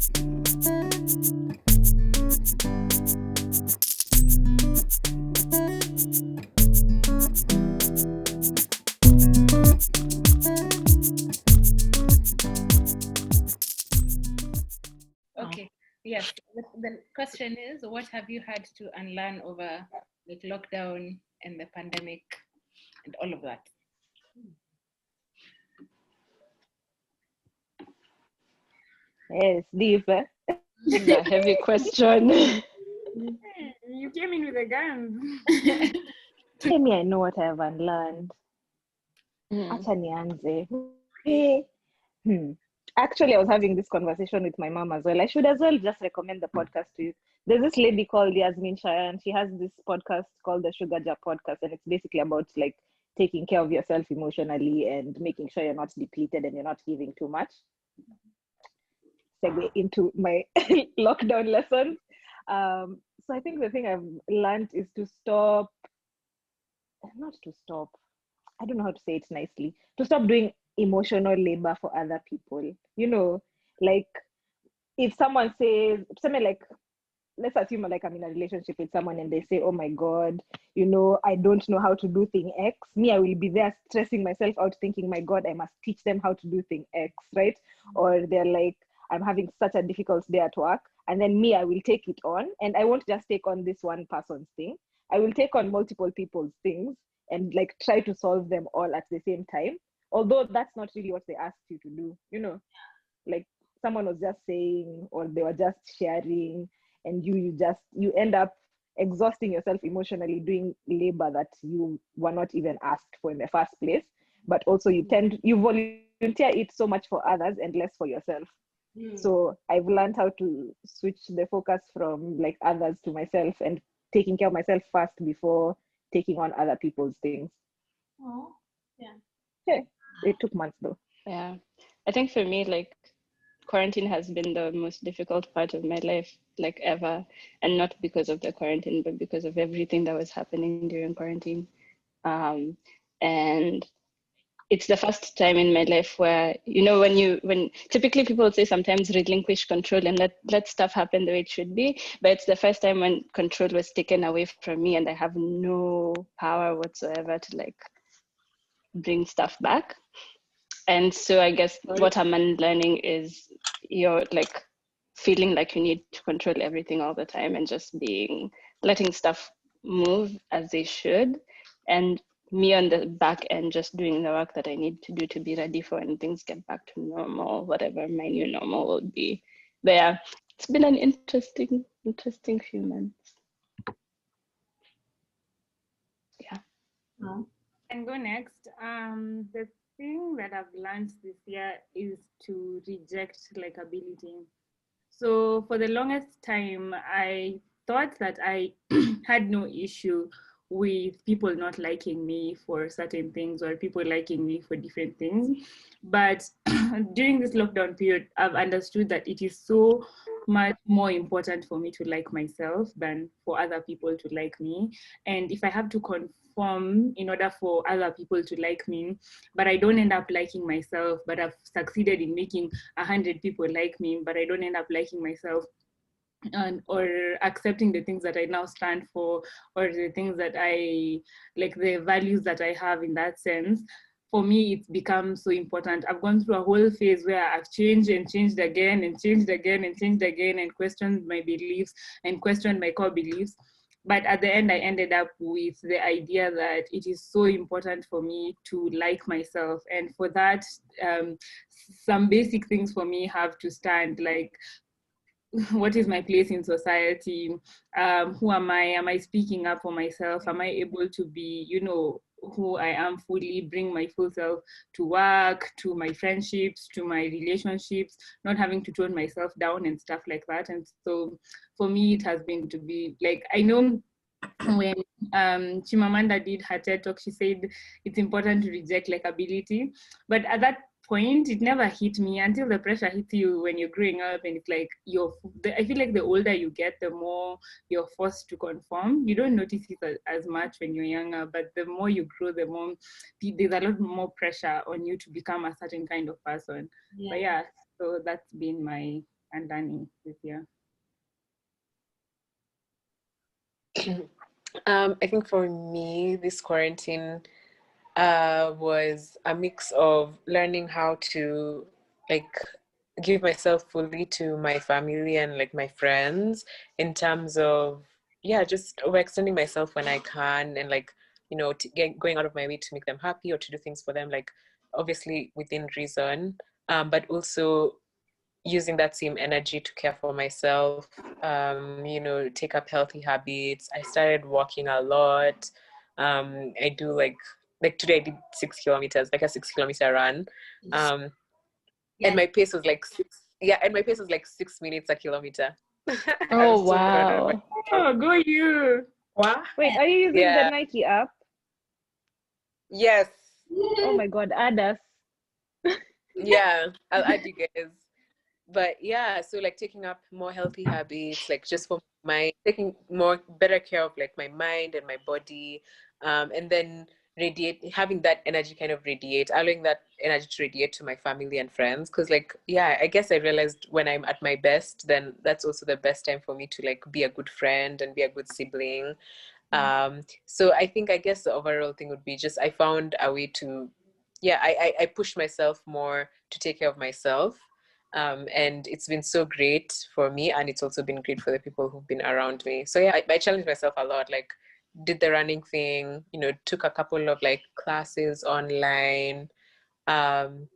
Okay. Yes. The question is, what have you had to unlearn over like lockdown and the pandemic and all of that? Yes, deep. This is a heavy question. You came in with a gun. Tell me, I know what I have unlearned. Acha nianze. Actually, I was having this conversation with my mom as well. I should as well just recommend the podcast to you. There's this lady called Yasmin Shayan. She has this podcast called the Sugar Jar Podcast, and it's basically about like taking care of yourself emotionally and making sure you're not depleted and you're not giving too much. Segue into my lockdown lessons. So I think the thing I've learned is to stop, not to stop, I don't know how to say it nicely, to stop doing emotional labor for other people. You know, like if someone says something like, let's assume like I'm in a relationship with someone and they say, oh my God, you know, I don't know how to do thing X. Me, I will be there stressing myself out thinking, my God, I must teach them how to do thing X, right? Or they're like, I'm having such a difficult day at work. And then me, I will take it on. And I won't just take on this one person's thing. I will take on multiple people's things and like try to solve them all at the same time. Although that's not really what they asked you to do, you know, like someone was just saying, or they were just sharing, and you end up exhausting yourself emotionally doing labor that you were not even asked for in the first place. But also you volunteer it so much for others and less for yourself. So I've learned how to switch the focus from like others to myself and taking care of myself first before taking on other people's things. Oh, yeah. Okay. It took months though. Yeah, I think for me, like quarantine has been the most difficult part of my life, like ever, and not because of the quarantine, but because of everything that was happening during quarantine. And it's the first time in my life where, you know, when typically people would say sometimes relinquish control and let stuff happen the way it should be, but it's the first time when control was taken away from me and I have no power whatsoever to like bring stuff back. And so I guess what I'm learning is you're like feeling like you need to control everything all the time and just letting stuff move as they should. And me on the back end just doing the work that I need to do to be ready for when things get back to normal, whatever my new normal will be. But yeah, it's been an interesting few months. Yeah. And go next. The thing that I've learned this year is to reject likability. So for the longest time, I thought that I had no issue with people not liking me for certain things or people liking me for different things. But during this lockdown period, I've understood that it is so much more important for me to like myself than for other people to like me. And if I have to conform in order for other people to like me, but I don't end up liking myself, but I've succeeded in making 100 people like me, but I don't end up liking myself, or accepting the things that I now stand for, or the things that I like, the values that I have in that sense. For me, it's become so important. I've gone through a whole phase where I've changed and changed again and changed again and changed again and questioned my beliefs and questioned my core beliefs. But at the end, I ended up with the idea that it is so important for me to like myself. And for that, some basic things for me have to stand, like, what is my place in society? Who am I? Am I speaking up for myself? Am I able to be, you know, who I am fully, bring my full self to work, to my friendships, to my relationships, not having to tone myself down and stuff like that. And so for me, it has been to be like, I know when Chimamanda did her TED talk, she said it's important to reject likability. But at that point, it never hit me until the pressure hits you when you're growing up, and it's like I feel like the older you get, the more you're forced to conform. You don't notice it as much when you're younger, but the more you grow, the more there's a lot more pressure on you to become a certain kind of person. Yeah. But yeah, so that's been my unlearning this year? I think for me, this quarantine was a mix of learning how to like give myself fully to my family and like my friends in terms of just overextending myself when I can, and like going out of my way to make them happy or to do things for them, like obviously within reason, but also using that same energy to care for myself, take up healthy habits. I started walking a lot. I do like today I did 6 kilometers, like a 6 kilometer run. And my pace was like 6 minutes a kilometer. Oh, wow. Oh, go you. Wow. Wait, are you using the Nike app? Yes. Oh my God, add us. Yeah, I'll add you guys. But yeah, so like taking up more healthy habits, like just for taking better care of like my mind and my body, and then having that energy kind of radiate, allowing that energy to radiate to my family and friends. Because like, I guess I realized when I'm at my best, then that's also the best time for me to like be a good friend and be a good sibling. So I guess the overall thing would be just I found a way to, I pushed myself more to take care of myself. And it's been so great for me, and it's also been great for the people who've been around me. So I challenged myself a lot, like did the running thing, took a couple of like classes online. And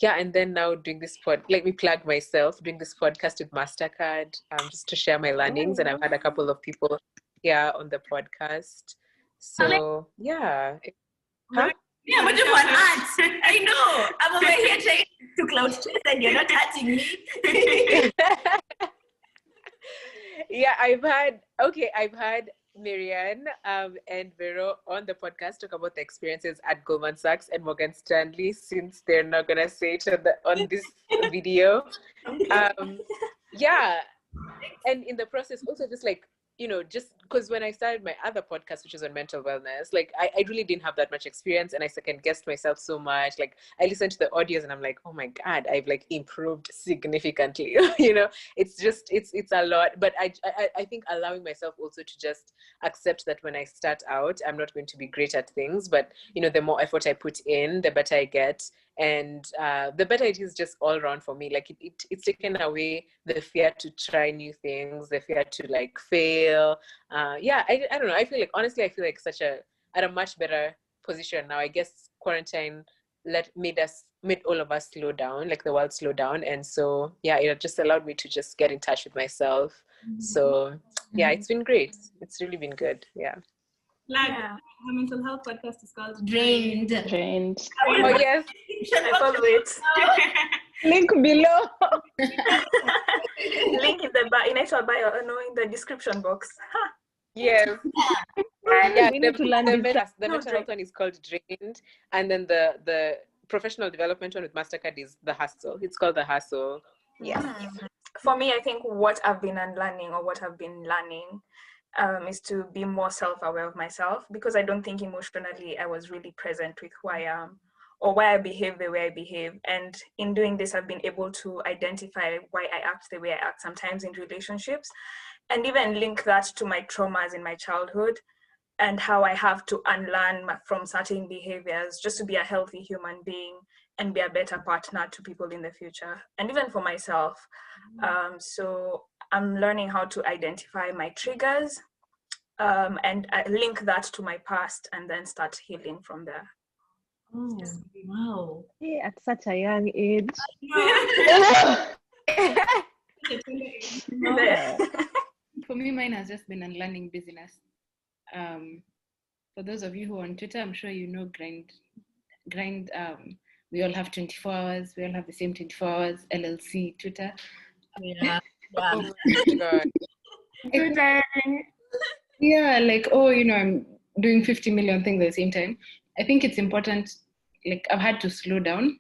then now doing this let me plug myself, doing this podcast with MasterCard, just to share my learnings. And I've had a couple of people here on the podcast. So yeah. Huh? Yeah, but you want art. I know. I'm over here trying to cloud chase and you're not touching me. Yeah, I've had Marianne and Vero on the podcast talk about the experiences at Goldman Sachs and Morgan Stanley, since they're not gonna say it on this video. And in the process also just like, just because when I started my other podcast, which is on mental wellness, like I really didn't have that much experience, and I second guessed myself so much. Like I listened to the audios and I'm like, oh my God, I've like improved significantly. It's a lot. But I think allowing myself also to just accept that when I start out, I'm not going to be great at things, but the more effort I put in, the better I get. And the better it is just all around for me. Like it's taken away the fear to try new things, the fear to like fail. I don't know. I feel like, honestly, at a much better position now. I guess quarantine made all of us slow down, like the world slow down. And so, it just allowed me to just get in touch with myself. So it's been great. It's really been good. Yeah. Like the mental health podcast is called Drained. Oh yes, I follow it. Link below. Link in in actual bio, no, in the description box. Yes. We need to learn the mental health one is called Drained, and then the professional development one with MasterCard is The Hustle. It's called The Hustle. Yes. For me, I think what I've been unlearning or what I've been learning is to be more self-aware of myself, because I don't think emotionally I was really present with who I am or why I behave the way I behave. And in doing this, I've been able to identify why I act the way I act sometimes in relationships, and even link that to my traumas in my childhood and how I have to unlearn from certain behaviors just to be a healthy human being and be a better partner to people in the future, and even for myself. So I'm learning how to identify my triggers and I link that to my past and then start healing from there. Oh, wow. Hey, at such a young age. For me, mine has just been unlearning busyness. For those of you who are on Twitter, I'm sure you know grind. We all have 24 hours. We all have the same 24 hours. LLC Twitter. Yeah. Oh my God. Yeah, like, I'm doing 50 million things at the same time. I think it's important. Like, I've had to slow down,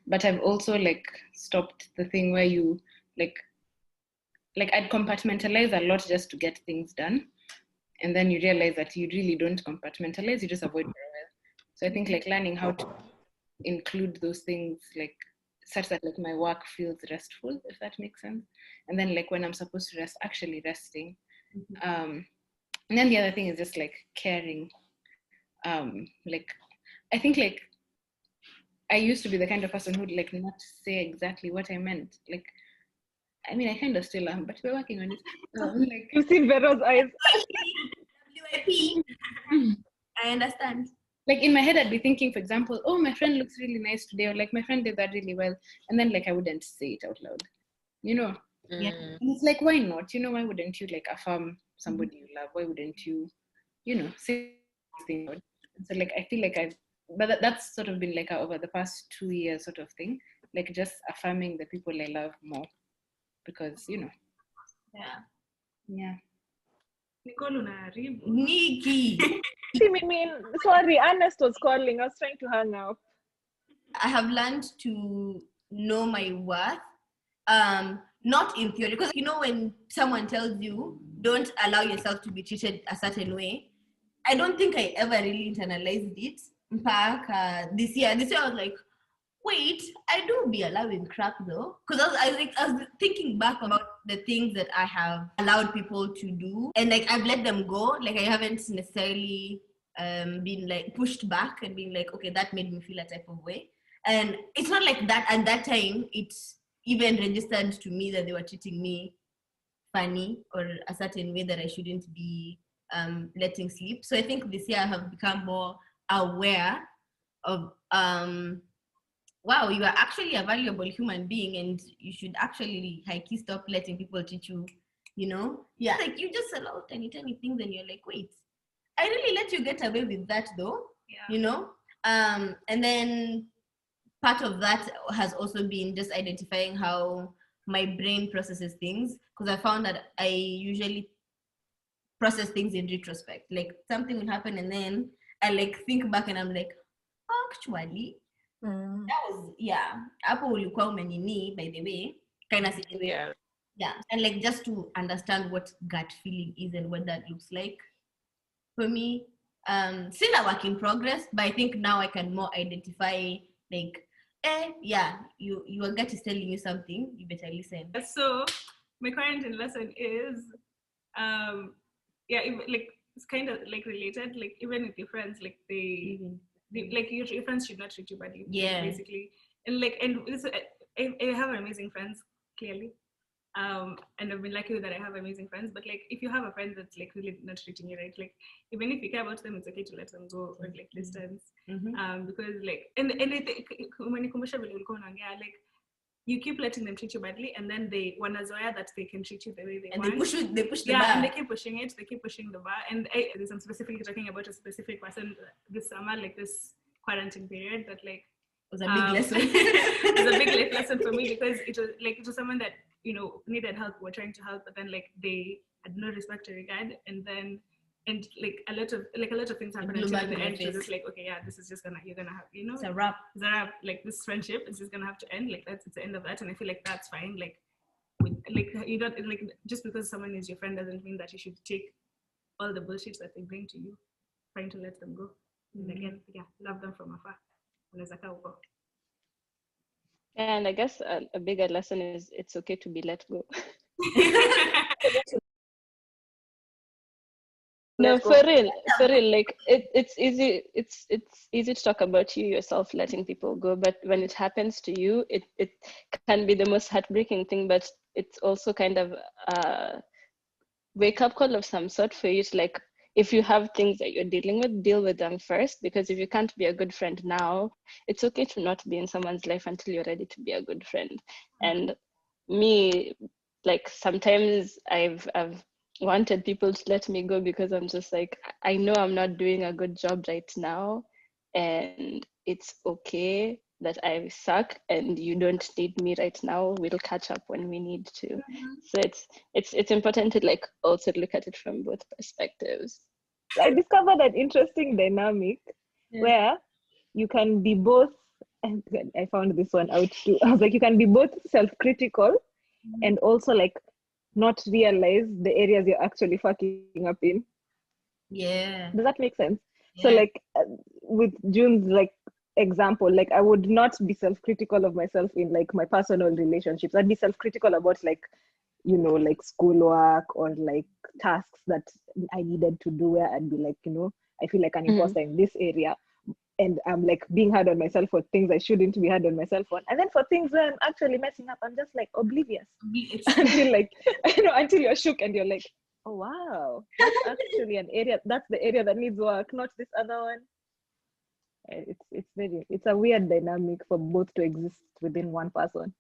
but I've also like stopped the thing where you like I'd compartmentalize a lot just to get things done, and then you realize that you really don't compartmentalize, you just avoid for a while. So I think like learning how to include those things, like such that like my work feels restful, if that makes sense. And then like when I'm supposed to rest, actually resting. And then the other thing is just like caring. Like I think like I used to be the kind of person who'd like not say exactly what I meant. Like, I mean, I kind of still am, but we're working on it. Like, You've seen Vero's eyes. WIP. I understand. Like in my head, I'd be thinking, for example, oh, my friend looks really nice today, or like my friend did that really well, and then like I wouldn't say it out loud, you know. Yeah. And it's like, why not? You know, why wouldn't you like affirm somebody you love? Why wouldn't you, you know, say things out? So like I feel like that's sort of been like over the past 2 years sort of thing, like just affirming the people I love more, because you know. Yeah. Nicole unaharibu. Nikki. I mean, sorry, Ernest was calling. I was trying to hang up. I have learned to know my worth. Not in theory, because you know when someone tells you don't allow yourself to be treated a certain way, I don't think I ever really internalized it. This year I was like, wait, I do be allowing crap though, because I was thinking back about the things that I have allowed people to do, and like I've let them go. Like I haven't necessarily been like pushed back and been like, okay, that made me feel a type of way. And it's not like that at that time it even registered to me that they were treating me funny or a certain way that I shouldn't be letting slip. So I think this year I have become more aware of wow, you are actually a valuable human being, and you should actually hikey stop letting people treat you, you know? Yeah. Like you just allow tiny things and you're like, wait, I really let you get away with that though, you know? And then part of that has also been just identifying how my brain processes things, because I found that I usually process things in retrospect. Like something will happen and then I like think back and I'm like, actually, that was hapo ulikuwa umenini, by the way, kind of thing. Yeah, and like just to understand what gut feeling is and what that looks like for me. Still a work in progress, but I think now I can more identify like, your gut is telling you something, you better listen. So my current lesson is like it's kind of like related, like even with your friends, like like your friends should not treat you badly, basically. And like, and this, I have amazing friends, clearly, and I've been lucky that I have amazing friends. But like, if you have a friend that's like really not treating you right, like even if you care about them, it's okay to let them go or like distance, because like, and I think like you keep letting them treat you badly, and then they wanazoea that they can treat you the way they want. They push the bar. And they keep pushing it. They keep pushing the bar. And I'm specifically talking about a specific person this summer, like this quarantine period, that like was a big lesson. It was a big life lesson for me, because it was someone that, you know, needed help. We're trying to help, but then like they had no respect or regard, and like a lot of things happened until the end. So just like, okay, this is just you're gonna have, you know, it's a wrap. Like this friendship is just gonna have to end. Like it's the end of that, and I feel like that's fine. Like you don't, like, just because someone is your friend doesn't mean that you should take all the bullshit that they bring to you, trying to let them go. And again, love them from afar. And I guess a bigger lesson is it's okay to be let go. No, for real. Like it's easy to talk about yourself letting people go, but when it happens to you, it can be the most heartbreaking thing. But it's also kind of a wake up call of some sort for you to, like, if you have things that you're dealing with, deal with them first. Because if you can't be a good friend now, it's okay to not be in someone's life until you're ready to be a good friend. And me, like, sometimes I've wanted people to let me go because I'm just like, I know I'm not doing a good job right now, and it's okay that I suck and you don't need me right now. We'll catch up when we need to. So it's important to, like, also look at it from both perspectives. I discovered an interesting dynamic where you can be both, and I found this one out too. I was like, you can be both self-critical and also like not realize the areas you're actually fucking up in. Yeah. Does that make sense? Yeah. So like with June's like example, like I would not be self-critical of myself in like my personal relationships. I'd be self-critical about like, you know, like schoolwork or like tasks that I needed to do, where I'd be like, you know, I feel like an imposter in this area. And I'm like being hard on myself for things I shouldn't be hard on myself on. And then for things where I'm actually messing up, I'm just like oblivious until like, you know, until you're shook and you're like, oh wow, that's actually an area, that's the area that needs work, not this other one. It's a weird dynamic for both to exist within one person.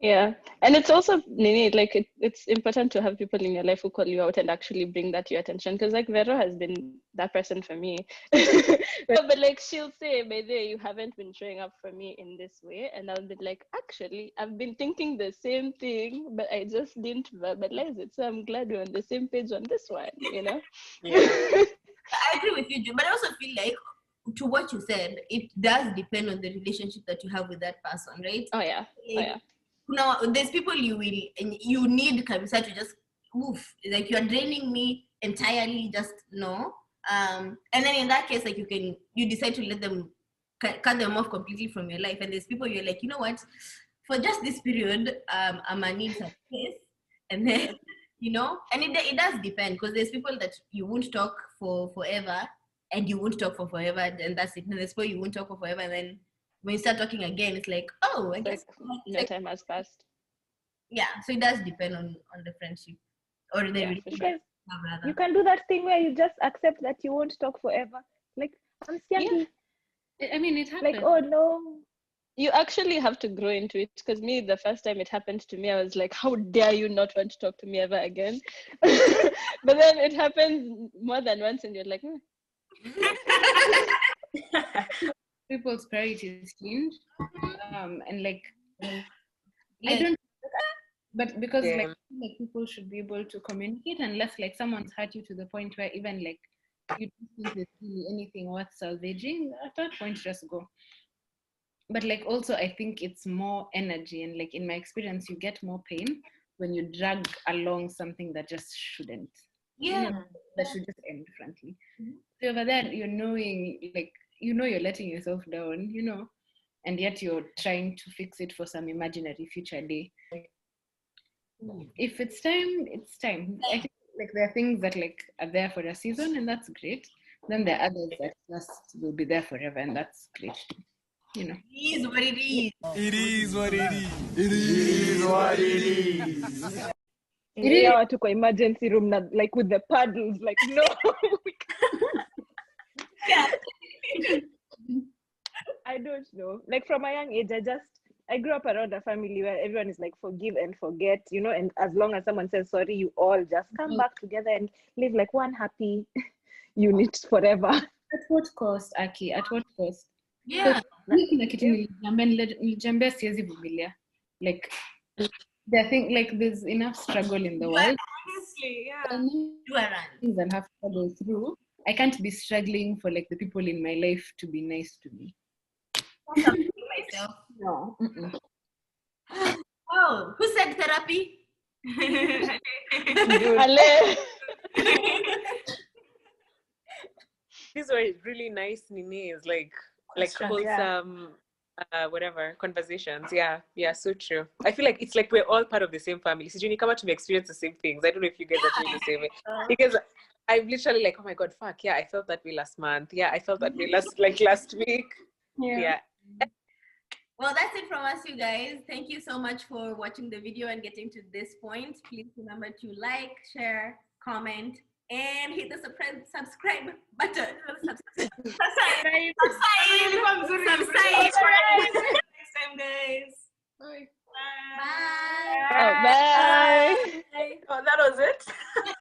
Yeah, and it's also Nini, like it's important to have people in your life who call you out and actually bring that to your attention. Because like Vero has been that person for me, but like she'll say, "By the way, you haven't been showing up for me in this way," and I'll be like, "Actually, I've been thinking the same thing, but I just didn't verbalize it. So I'm glad we're on the same page on this one." You know? Yeah. I agree with you, June, but I also feel like, to what you said, it does depend on the relationship that you have with that person, right? Oh yeah. Oh yeah. Now, there's people you will, and you need Kamisa to just, oof, like you're draining me entirely, just no. And then in that case, like you decide to let them, cut them off completely from your life. And there's people you're like, you know what, for just this period, I'm gonna need some space. And then, you know, and it does depend, because there's people that you won't talk for forever, and you won't talk for forever, and that's it. And there's people you won't talk for forever, and then when you start talking again, it's like, oh, I guess no time has passed. Yeah, so it does depend on the friendship or the relationship. You can do that thing where you just accept that you won't talk forever. Like, I'm scared. Yeah. I mean, it happens. Like, oh no. You actually have to grow into it, because me, the first time it happened to me, I was like, how dare you not want to talk to me ever again? But then it happens more than once and you're like, People's priorities change. And like, I don't, but because like people should be able to communicate, unless like someone's hurt you to the point where even like you don't think there's really anything worth salvaging, at that point just go. But like also I think it's more energy, and like in my experience you get more pain when you drag along something that just shouldn't. Yeah. You know, that should just end, frankly. So over there you're knowing, like, you know, you're letting yourself down, you know, and yet you're trying to fix it for some imaginary future day. If it's time, it's time. I think like there are things that like are there for a season, and that's great. Then there are others that just will be there forever, and that's great too. You know. It is what it is. It is what it is. It is what it is. Yeah, to go emergency room, like with the paddles, like no. Yeah. I don't know. Like from a young age, I grew up around a family where everyone is like forgive and forget, you know, and as long as someone says sorry, you all just come back together and live like one happy unit forever. At what cost, Aki? At what cost? Yeah. Like I think like there's enough struggle in the world. Honestly, yeah. Things that have to struggle through. I can't be struggling for like the people in my life to be nice to me. Myself. No. Oh, who said therapy? Halle. These were really nice Ninis, like wholesome, whatever conversations. Yeah, so true. I feel like it's like we're all part of the same family. So you come out to experience the same things. I don't know if you guys are doing the same way, because I'm literally like, oh my god, fuck yeah, I felt that way last month. Yeah, I felt that way last week. Yeah. Well, that's it from us, you guys. Thank you so much for watching the video and getting to this point. Please remember to like, share, comment, and hit the subscribe button. Subscribe. Next time, guys. Bye. Bye. Bye. Oh, that was it.